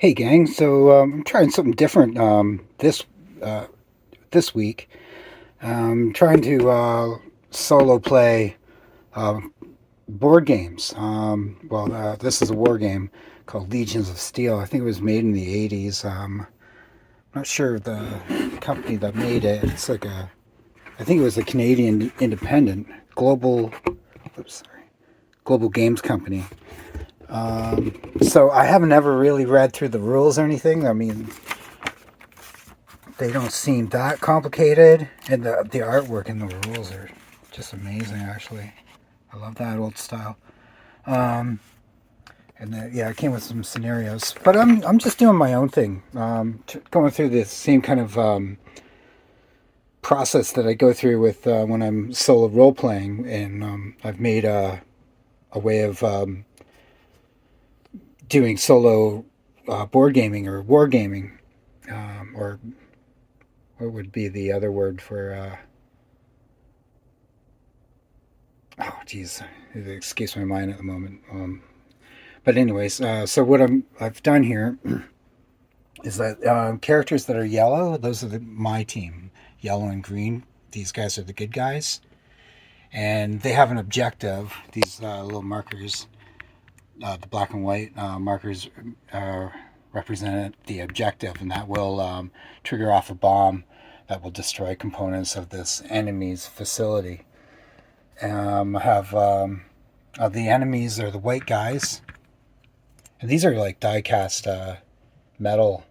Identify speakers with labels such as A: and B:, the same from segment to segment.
A: Hey gang, so I'm trying something different uh, this week. I'm trying to solo play uh, board games. This is a war game called Legions of Steel. I think it was made in the '80s. I'm not sure the company that made it. I think it was a Canadian independent global, oops, sorry, global games company. So I haven't ever really read through the rules or anything. I mean, they don't seem that complicated, and the artwork and the rules are just amazing. Actually, I love that old style. Um, yeah, it came with some scenarios, but I'm just doing my own thing, going through the same kind of process that I go through with when I'm solo role playing, and I've made a way of doing solo board gaming or wargaming, or what would be the other word for oh geez, it escapes my mind at the moment. But anyways, so what I've done here is that characters that are yellow, those are my team. Yellow and green, these guys are the good guys, and they have an objective. These little markers, the black and white markers, uh, represent the objective, and that will trigger off a bomb that will destroy components of this enemy's facility. Have The enemies are the white guys, and these are like die cast metal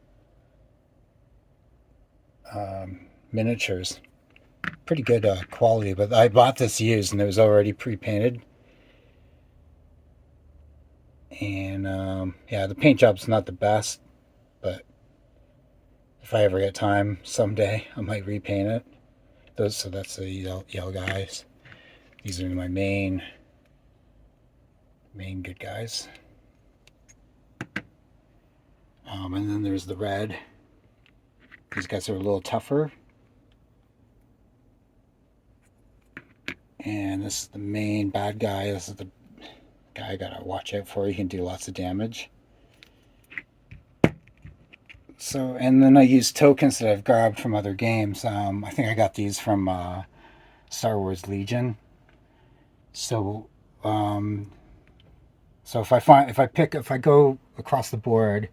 A: miniatures. Pretty good quality, but I bought this used and it was already pre-painted. And yeah, the paint job's not the best, but if I ever get time someday, I might repaint it. So that's the yellow guys. These are my main good guys. And then there's the red. These guys are a little tougher. And this is the main bad guy. This is the guy I gotta watch out for. He can do lots of damage. So, and then I use tokens that I've grabbed from other games. I think I got these from Star Wars Legion. So, um, so if I go across the board,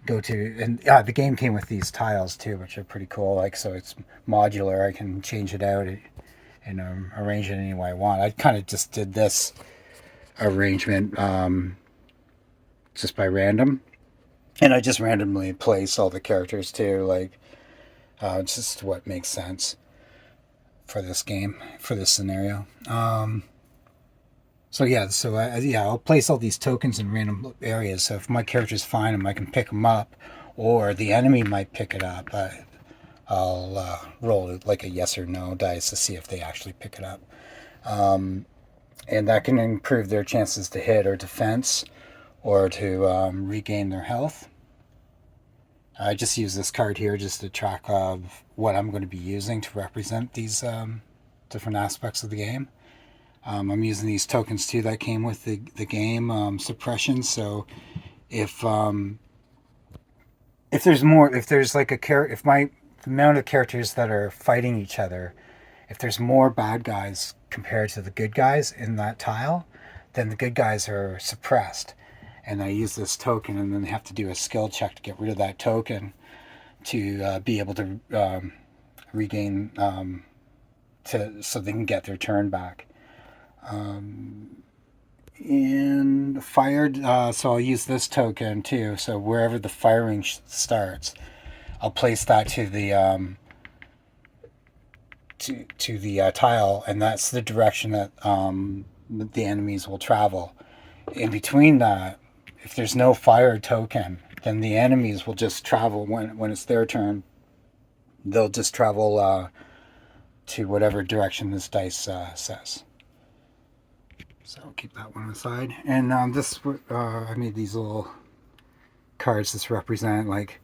A: go to, and the game came with these tiles too, which are pretty cool. Like, so it's modular. I can change it out and arrange it any way I want. I kind of just did this arrangement just by random, and I just randomly place all the characters too. Like, it's just what makes sense for this game, for this scenario. So I'll place all these tokens in random areas. So if my characters find them, I can pick them up, or the enemy might pick it up. I'll roll like a yes or no dice to see if they actually pick it up, and that can improve their chances to hit or defense, or to regain their health. I just use this card here just to track of what I'm going to be using to represent these different aspects of the game. I'm using these tokens too that came with the game suppression. So if if there's more, if there's like a character, if my the amount of characters that are fighting each other, if there's more bad guys compared to the good guys in that tile, then the good guys are suppressed. And I use this token, and then they have to do a skill check to get rid of that token to be able to regain so they can get their turn back. And fired, so I'll use this token too. So wherever the firing starts, I'll place that to the tile, and that's the direction that the enemies will travel. In between that, if there's no fire token, then the enemies will just travel when it's their turn. They'll just travel to whatever direction this dice says. So I'll keep that one aside. And I made these little cards that represent like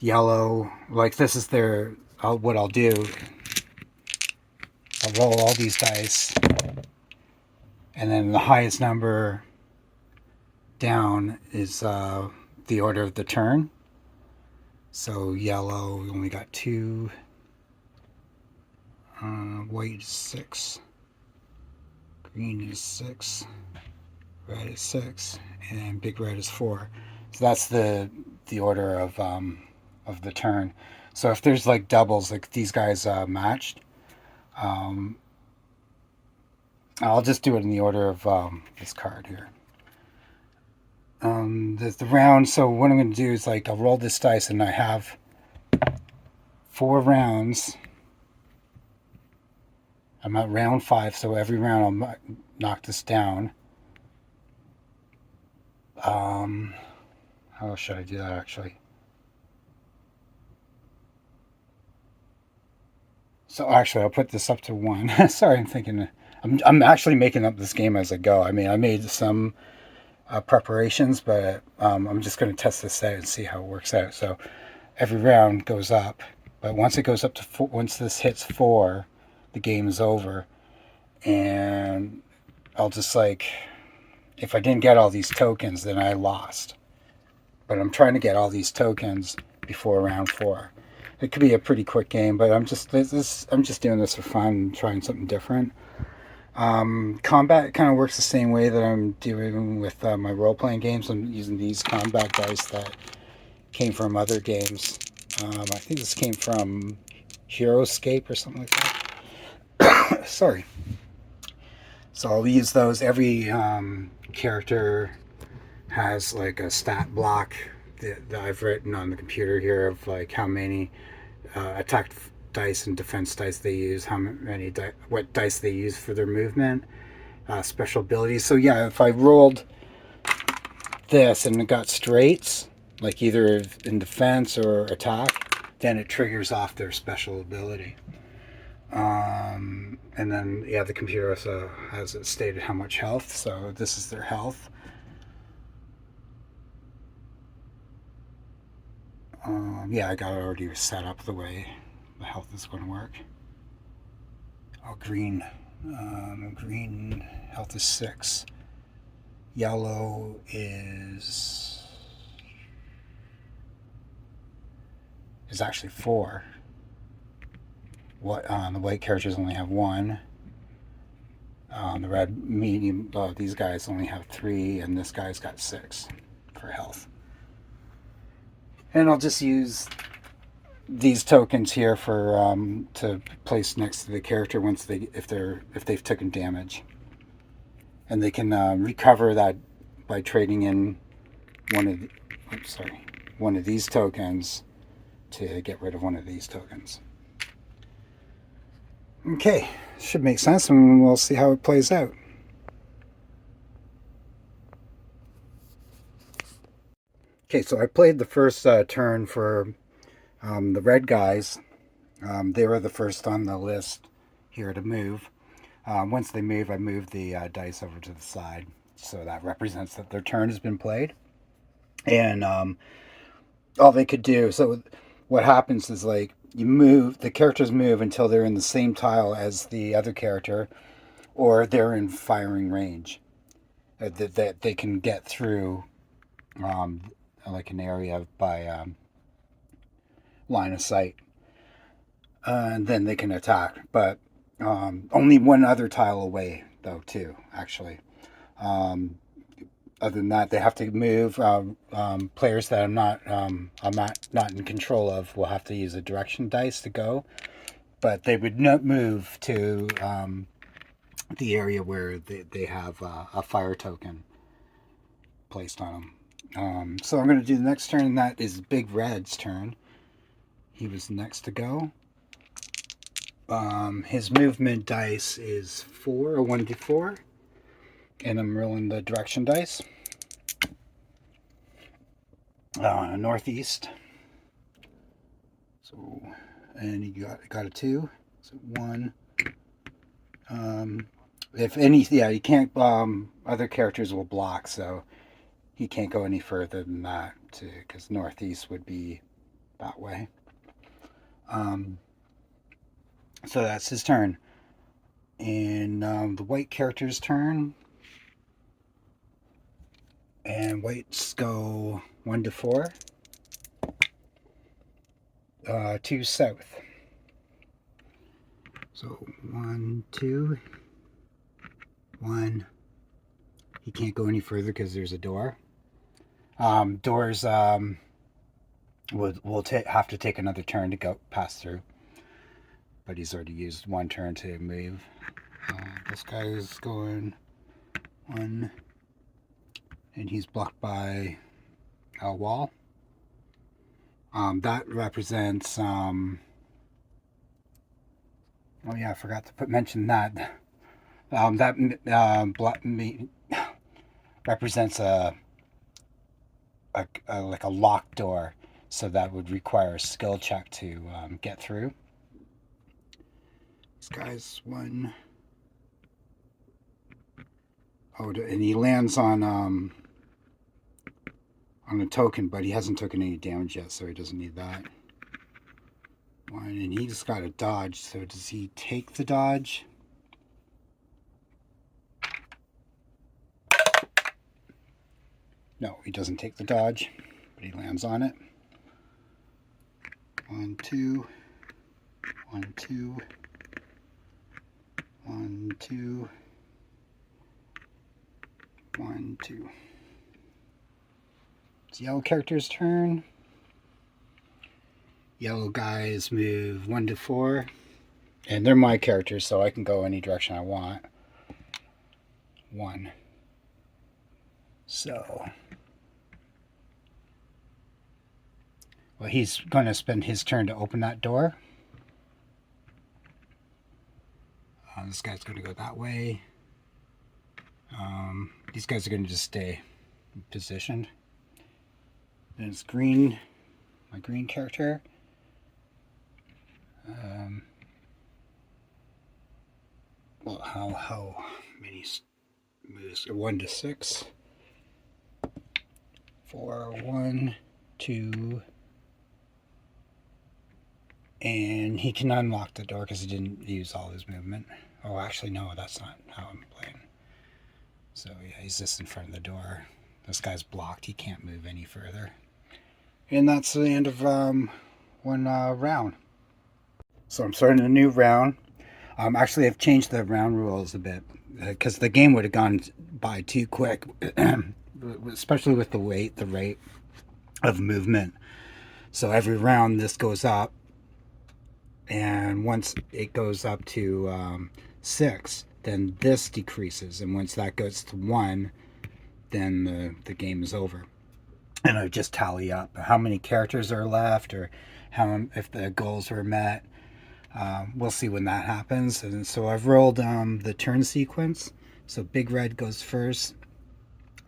A: yellow. Like this is what I'll do. I'll roll all these dice, and then the highest number down is the order of the turn. So yellow, we only got 2. White is 6. Green is 6. Red is 6. And big red is 4. So that's the order of the turn. So if there's like doubles, like these guys matched, um, I'll just do it in the order of this card here. The round. So what I'm going to do is like I'll roll this dice, and I have 4 rounds. I'm at round 5, so every round I'll knock this down. How should I do that actually? So actually, I'll put this up to 1. Sorry, I'm actually making up this game as I go. I mean, I made some preparations, but I'm just going to test this out and see how it works out. So every round goes up, but once it goes up to 4, once this hits 4, the game is over, and I'll just like, if I didn't get all these tokens, then I lost. But I'm trying to get all these tokens before round 4. It could be a pretty quick game, but I'm just doing this for fun, trying something different. Combat kind of works the same way that I'm doing with my role-playing games. I'm using these combat dice that came from other games. I think this came from Heroescape or something like that. Sorry. So I'll use those. Every character has like a stat block that I've written on the computer here of like how many attack dice and defense dice they use, how many what dice they use for their movement, special abilities. So yeah, if I rolled this and it got straights, like either in defense or attack, then it triggers off their special ability. And then yeah, the computer also has it stated how much health. So this is their health. Yeah, I got it already set up the way the health is going to work. Oh, green. Green health is 6. Yellow is actually 4. What the white characters only have 1. The red medium. These guys only have 3, and this guy's got 6 for health. And I'll just use these tokens here for to place next to the character once if they've taken damage, and they can recover that by trading in one of these tokens to get rid of one of these tokens. Okay, should make sense, and we'll see how it plays out. Okay, so I played the first turn for the red guys. They were the first on the list here to move. Once they move, I move the dice over to the side. So that represents that their turn has been played. And all they could do, so what happens is like the characters move until they're in the same tile as the other character, or they're in firing range. That they can get through like an area by line of sight. And then they can attack. But only one other tile away, though, too, actually. Other than that, they have to move. Players that I'm not in control of will have to use a direction dice to go, but they would not move to the area where they have a fire token placed on them. So I'm going to do the next turn, and that is Big Red's turn. He was next to go. His movement dice is 4, a 1d4, and I'm rolling the direction dice. Northeast. So, and he got a 2. So 1. If any, yeah, you can't. Other characters will block, so he can't go any further than that, because northeast would be that way. So that's his turn, and the white character's turn. And whites go 1 to 4. 2 south. So 1, 2, 1. He can't go any further because there's a door. Doors will have to take another turn to go pass through. But he's already used 1 turn to move. This guy is going 1, and he's blocked by a wall. That represents. Oh yeah, I forgot to mention that. That represents like a locked door, so that would require a skill check to get through. This guy's 1. Oh, and he lands on a token, but he hasn't taken any damage yet, so he doesn't need that. 1, and he just got a dodge. So does he take the dodge? No, he doesn't take the dodge, but he lands on it. 1, 2, 1, 2, 1, 2, 1, 2. It's the yellow character's turn. Yellow guys move 1 to 4, and they're my characters, so I can go any direction I want. 1. So, well, he's going to spend his turn to open that door. This guy's going to go that way. These guys are going to just stay positioned. Then it's green, my green character. Well, how many moves? 1 to 6. 4, 1, 2. And he can unlock the door because he didn't use all his movement. Oh, actually, no, that's not how I'm playing. So, yeah, he's just in front of the door. This guy's blocked. He can't move any further. And that's the end of 1 round. So I'm starting a new round. Actually, I've changed the round rules a bit because the game would have gone by too quick, especially with the rate of movement. So every round this goes up, and once it goes up to 6, then this decreases, and once that goes to 1, then the game is over. And I just tally up how many characters are left, or if the goals were met. We'll see when that happens. And so I've rolled the turn sequence. So Big Red goes first,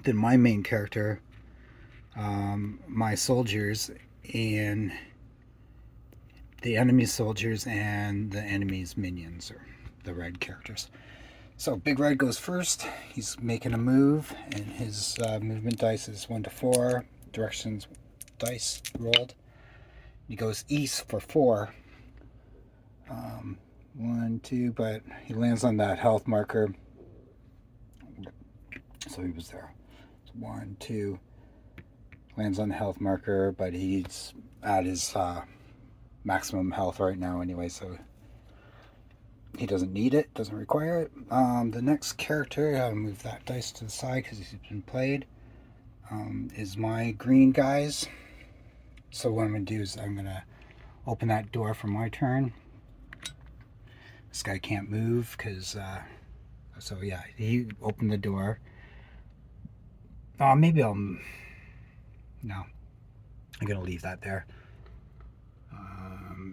A: then my main character, my soldiers, and the enemy soldiers, and the enemy's minions, or the red characters. So Big Red goes first. He's making a move, and his movement dice is 1 to 4. Directions dice rolled. He goes east for 4. 1, 2, but he lands on that health marker. So he was there. So 1, 2, lands on the health marker, but he's at his maximum health right now anyway, so he doesn't need it, doesn't require it. The next character, I'll move that dice to the side because he's been played, is my green guys. So what I'm going to do is I'm going to open that door for my turn. This guy can't move because, so yeah, he opened the door. Maybe no, I'm going to leave that there.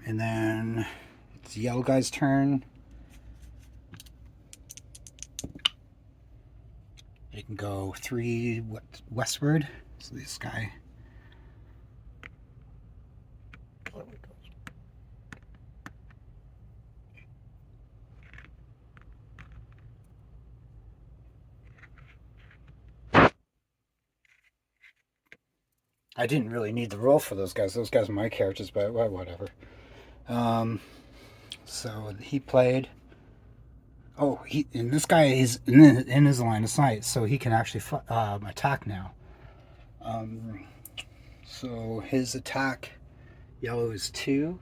A: And then it's the yellow guy's turn. They can go 3 westward. So this guy. I didn't really need the roll for those guys. Those guys are my characters, but well, whatever. So he played. Oh, and this guy is in his line of sight, so he can actually attack now. So his attack, yellow is 2.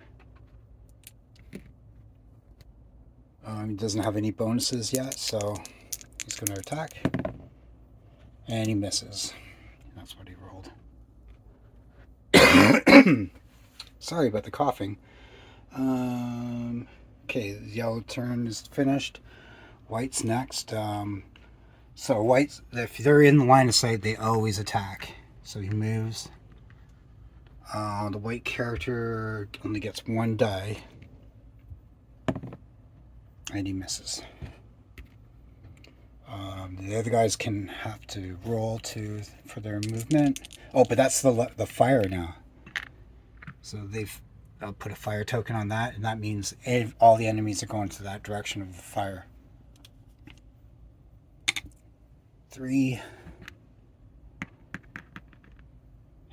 A: He doesn't have any bonuses yet, so he's going to attack. And he misses. That's what he rolled. Sorry about the coughing. Okay, the yellow turn is finished. White's next. So whites, if they're in the line of sight, they always attack. So he moves. The white character only gets 1 die. And he misses. The other guys can have to roll for their movement. Oh, but that's the fire now. So I'll put a fire token on that, and that means all the enemies are going to that direction of the fire. 3.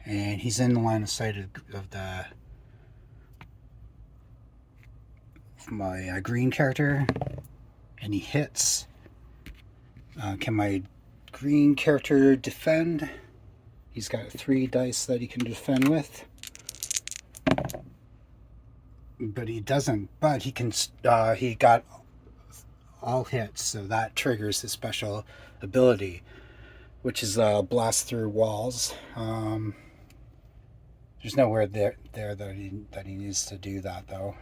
A: And he's in the line of sight of my green character, and he hits. Can my green character defend? He's got 3 dice that he can defend with. But he doesn't. But he can. He got all hits, so that triggers his special ability, which is blast through walls. There's nowhere there that he needs to do that though.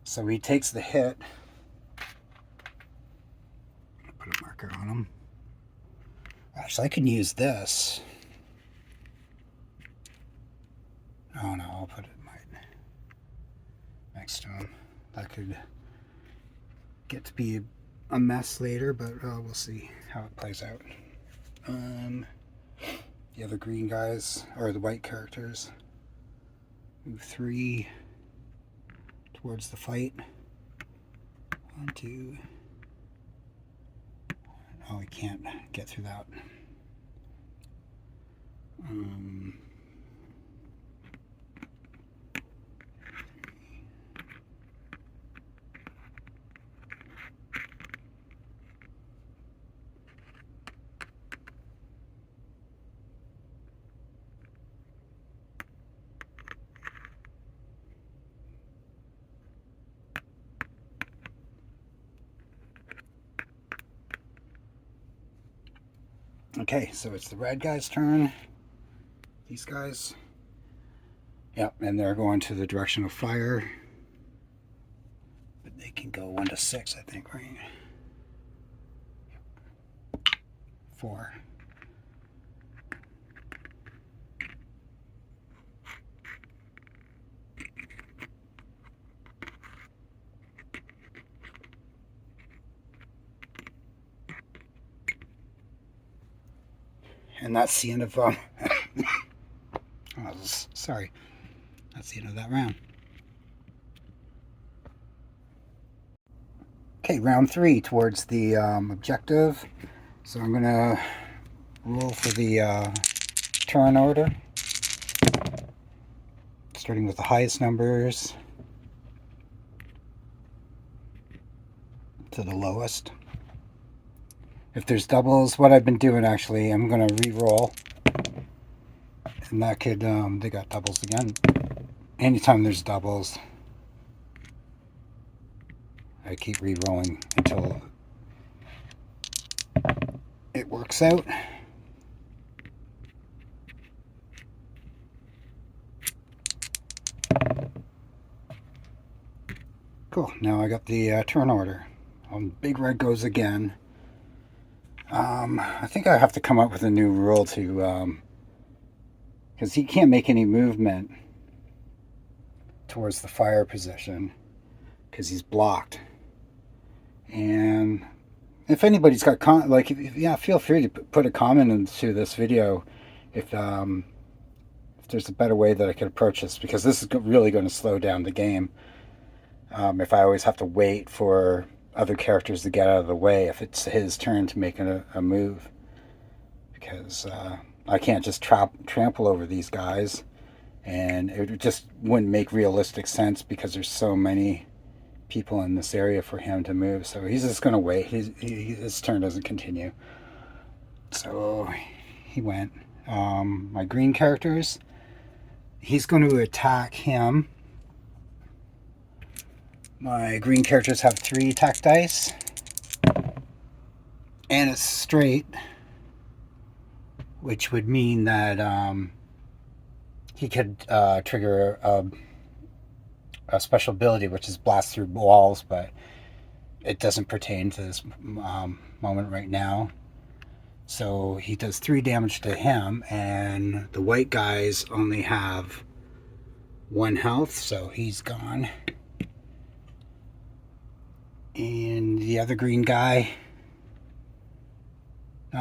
A: So he takes the hit. Put a marker on him. Actually, I can use this. Oh no, I'll put it next to him. That could get to be a mess later, but we'll see how it plays out. The other green guys, or the white characters, move 3 towards the fight. 1, 2. Oh, we can't get through that. Okay, so it's the red guy's turn. These guys. Yep, and they're going to the direction of fire. But they can go 1 to 6, I think, right? 4. And that's the end of sorry, that's the end of that round. Okay, round 3 towards the objective. So I'm gonna roll for the turn order, starting with the highest numbers to the lowest. If there's doubles, what I've been doing actually, I'm gonna re-roll, and that could they got doubles again. Anytime there's doubles, I keep re-rolling until it works out. Cool, now I got the turn order. Big red goes again. I think I have to come up with a new rule to, because he can't make any movement towards the fire position because he's blocked. And if anybody's got feel free to put a comment into this video if there's a better way that I could approach this, because this is really going to slow down the game. If I always have to wait for other characters to get out of the way if it's his turn to make a move, because I can't just trample over these guys, and it just wouldn't make realistic sense because there's so many people in this area for him to move. So he's just going to wait. His turn doesn't continue. So he went. my green characters. He's going to attack him. My green characters have 3 attack dice. And it's straight, which would mean that he could trigger a special ability, which is blast through walls, but it doesn't pertain to this moment right now. So he does 3 damage to him, and the white guys only have 1 health, so he's gone. And the other green guy,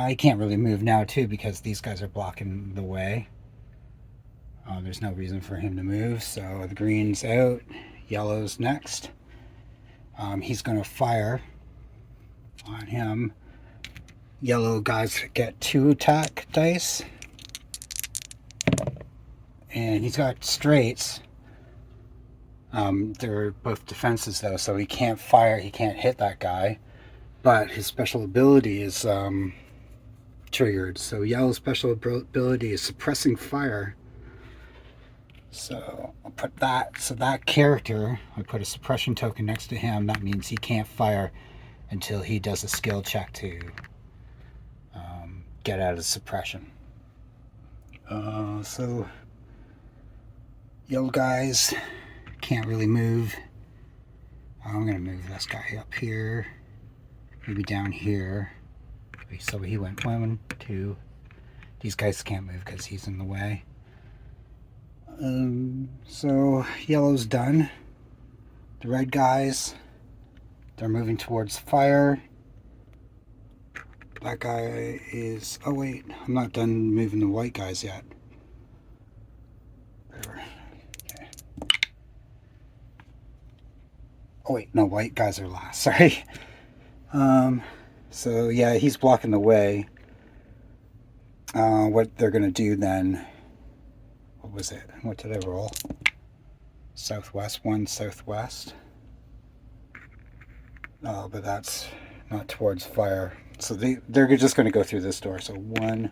A: he can't really move now too because these guys are blocking the way. There's no reason for him to move, so the green's out. Yellow's next. He's going to fire on him. Yellow guys get 2 attack dice. And he's got straights. They're both defenses though, so he can't fire, he can't hit that guy. But his special ability is triggered. So yellow's special ability is suppressing fire. So I'll put that, so that character, I put a suppression token next to him. That means he can't fire until he does a skill check to get out of suppression. So yellow guys can't really move. I'm going to move this guy up here, maybe down here. So he went 1, 2. These guys can't move because he's in the way. So yellow's done. The red guys, they're moving towards fire. That guy is, oh wait, I'm not done moving the white guys yet. Okay. Oh wait, no, white guys are last, sorry. So yeah, he's blocking the way. What they're gonna do then, what was it? What did I roll? Southwest, 1 southwest. Oh, but that's not towards fire. So they're just going to go through this door. So 1,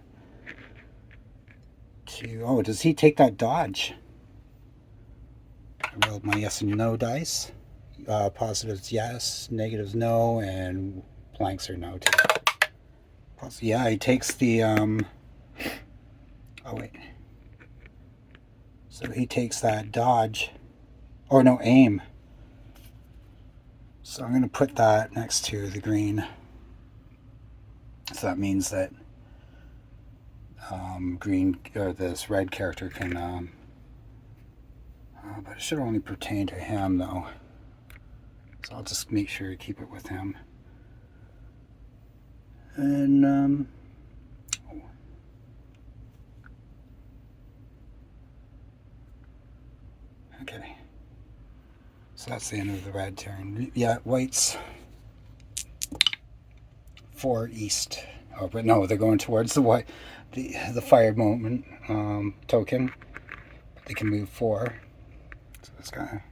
A: 2. Oh, does he take that dodge? I rolled my yes and no dice. Positives yes, negatives no, and blanks are no too. Yeah, he takes the oh wait. So he takes that dodge. Or no, aim. So I'm going to put that next to the green. So that means that green, or this red character can, but it should only pertain to him though. So I'll just make sure to keep it with him. And, okay. So that's the end of the red turn. Yeah, white's 4 east. Oh, but no, they're going towards the white, the fire moment token. They can move 4. So this guy.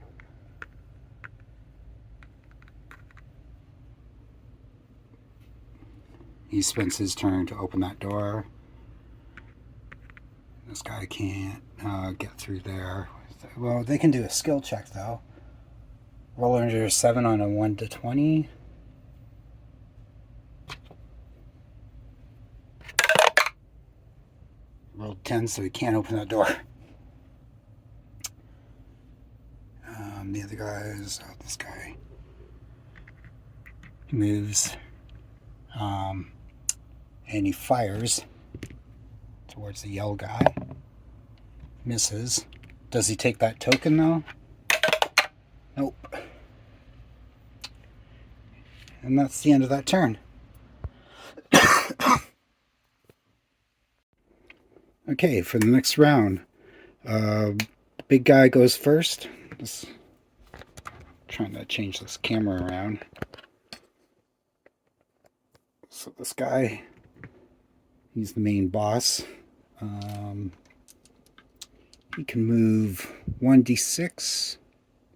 A: He spends his turn to open that door. This guy can't get through there. Well, they can do a skill check though. Roll under 7 on a 1 to 20. Rolled 10, so he can't open that door. The other guys, this guy moves, and he fires towards the yellow guy. Misses. Does he take that token though? Nope. And that's the end of that turn. Okay, for the next round, big guy goes first. Just trying to change this camera around. So this guy, he's the main boss. He can move 1d6.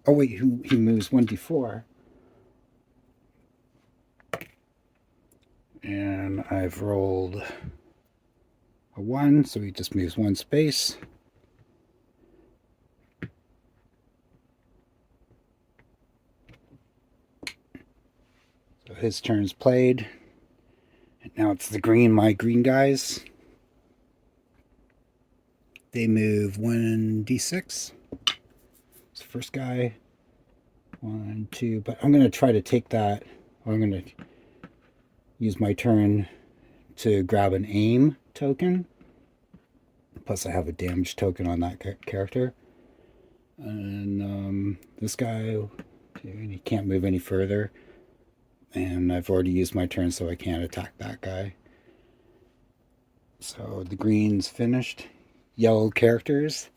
A: Oh wait, he moves 1d4. And I've rolled a 1, so he just moves 1 space. So his turn's played. And now it's my green guys. They move 1d6. It's the first guy. 1, 2, but I'm going to try to take that. I'm going to use my turn to grab an aim token. Plus I have a damage token on that character. And this guy, he can't move any further. And I've already used my turn, so I can't attack that guy. So the green's finished. Yellow characters.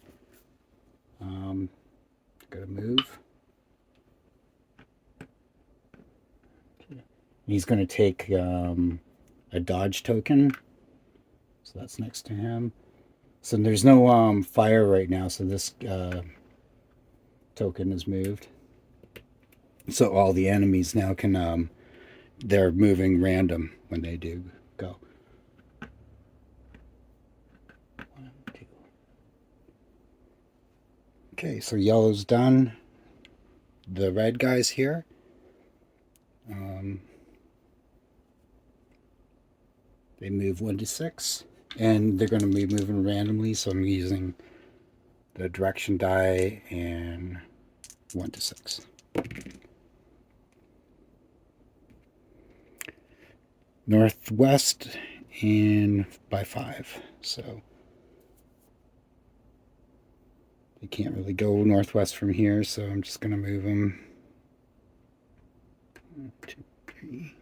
A: Gotta move. He's going to take a dodge token. So that's next to him. So there's no fire right now, so this token is moved. So all the enemies now can, they're moving random when they do go. 1, 2. Okay, so yellow's done. The red guy's here. They move 1 to 6, and they're going to be moving randomly, so I'm using the direction die and 1 to 6. Northwest and by 5, so they can't really go northwest from here, so I'm just going to move them 1, 2, 3.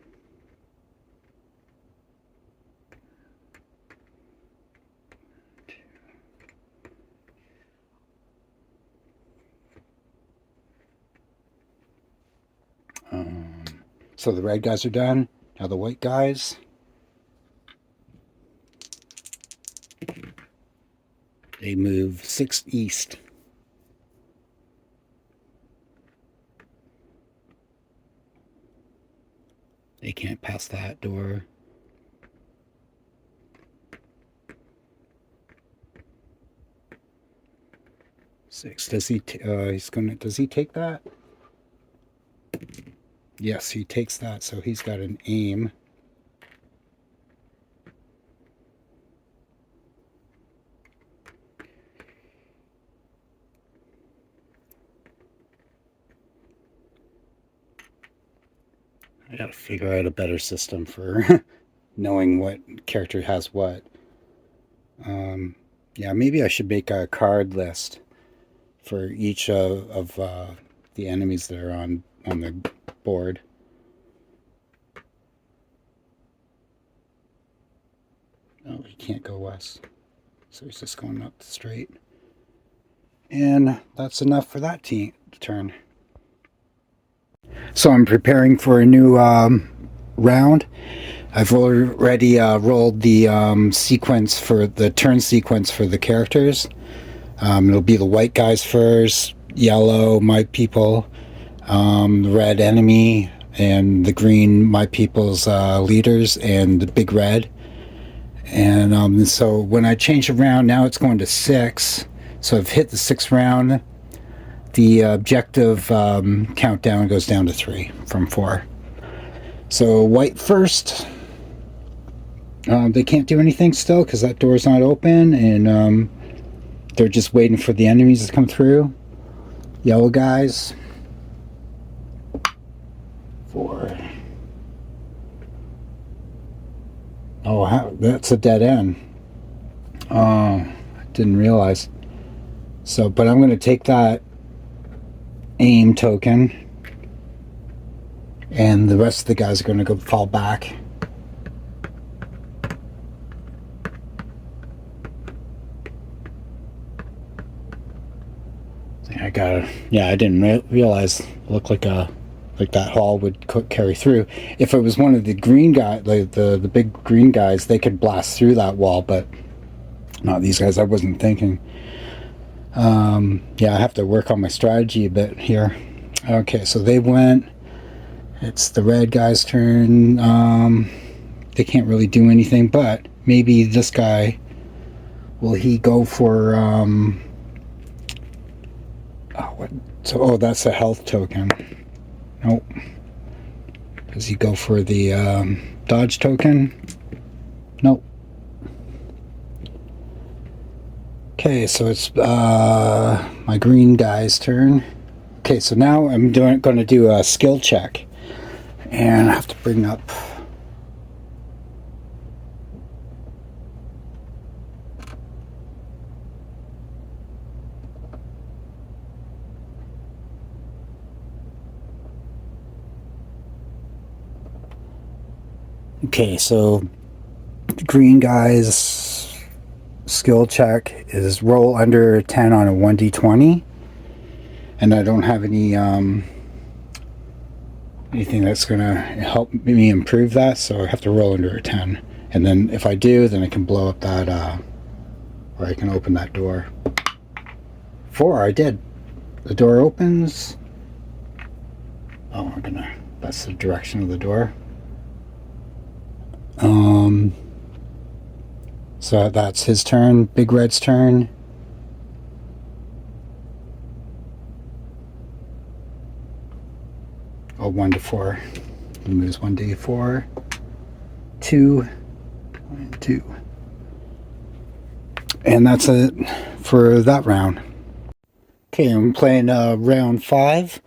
A: So the red guys are done. Now the white guys. They move 6 east. They can't pass that door. Six. Does he? Does he take that? Yes, he takes that. So he's got an aim. I gotta figure out a better system for knowing what character has what. Yeah, maybe I should make a card list for each of the enemies that are on the board. Oh, he can't go west, so he's just going up straight. And that's enough for that turn. So I'm preparing for a new round. I've already rolled the sequence for the turn sequence for the characters. It'll be the white guys first, yellow, my people, the red enemy, and the green, my people's leaders, and the big red. And so when I change the round, now it's going to 6. So I've hit the 6th round. The objective countdown goes down to 3 from 4. So white first. They can't do anything still because that door's not open, and they're just waiting for the enemies to come through. Yellow guys. 4. Oh, that's a dead end. I didn't realize. So, but I'm going to take that aim token, and the rest of the guys are going to go fall back. I didn't realize it looked like that hall would carry through. If it was one of the green guys, the big green guys, they could blast through that wall, but not these guys. I wasn't thinking. Yeah, I have to work on my strategy a bit here. Okay, so they went. It's the red guy's turn. They can't really do anything, but maybe this guy will he go for, oh, what? So, oh, that's a health token. Nope. Does he go for the dodge token? Nope. Okay, so it's my green guy's turn. Okay, so now I'm going to do a skill check. And I have to bring up... Okay, so green guy's skill check is roll under 10 on a 1d20. And I don't have any anything that's going to help me improve that, so I have to roll under a 10. And then if I do, then I can blow up that, or I can open that door. 4, I did. The door opens. Oh, that's the direction of the door. So that's his turn. Big Red's turn. Oh, 1 to 4. He moves 1d4. 2. 2. And that's it for that round. Okay, I'm playing round 5.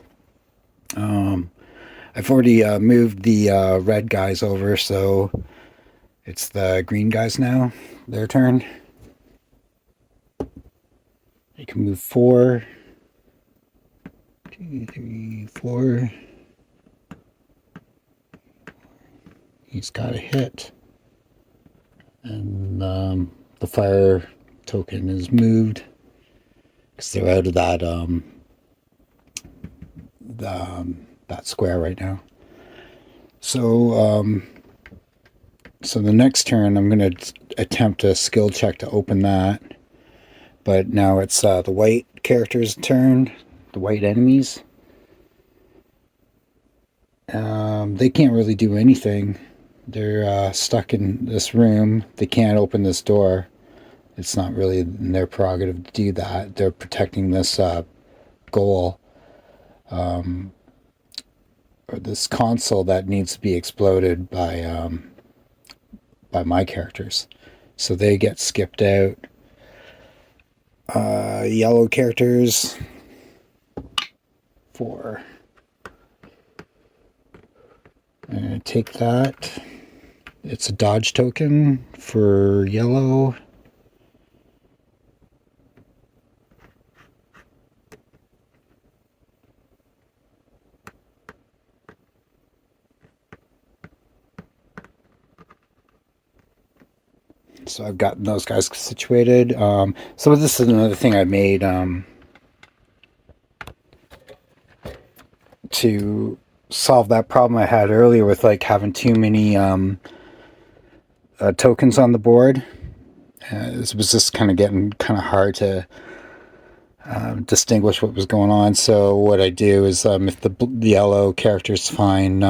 A: I've already moved the red guys over, so it's the green guys now. Their turn. They can move 4. 2, 3, 4. He's got a hit. And the fire token is moved because they're out of that that square right now. So so the next turn I'm going to attempt a skill check to open that, but now it's the white character's turn, the white enemies. They can't really do anything. They're stuck in this room. They can't open this door. It's not really in their prerogative to do that. They're protecting this goal, or this console that needs to be exploded by my characters. So they get skipped out. Yellow characters. 4. I'm going to take that. It's a dodge token for yellow. So I've gotten those guys situated. So this is another thing I made to solve that problem I had earlier with like having too many tokens on the board. This was just kind of getting kind of hard to distinguish what was going on. So what I do is if the yellow characters find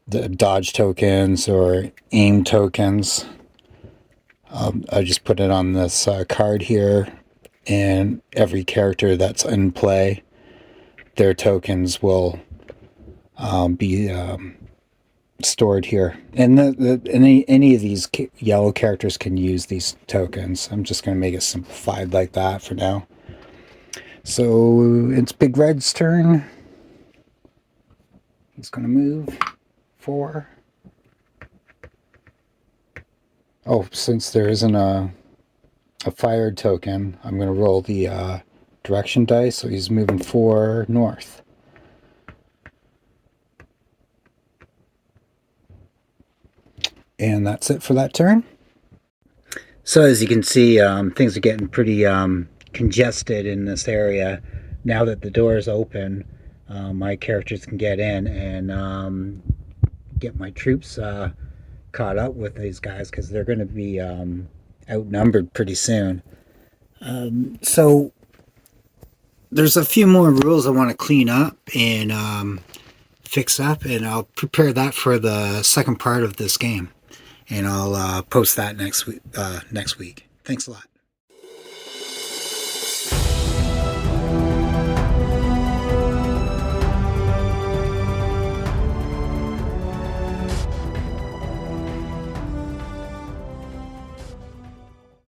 A: the dodge tokens or aim tokens, I just put it on this card here, and every character that's in play, their tokens will be stored here. And any of these yellow characters can use these tokens. I'm just going to make it simplified like that for now. So it's Big Red's turn. He's going to move 4. Oh, since there isn't a fired token, I'm going to roll the direction dice. So he's moving 4 north. And that's it for that turn. So as you can see, things are getting pretty congested in this area. Now that the door is open, my characters can get in and get my troops caught up with these guys, because they're going to be outnumbered pretty soon. So there's a few more rules I want to clean up and fix up, and I'll prepare that for the second part of this game. and I'll post that next week. Next week. Thanks a lot.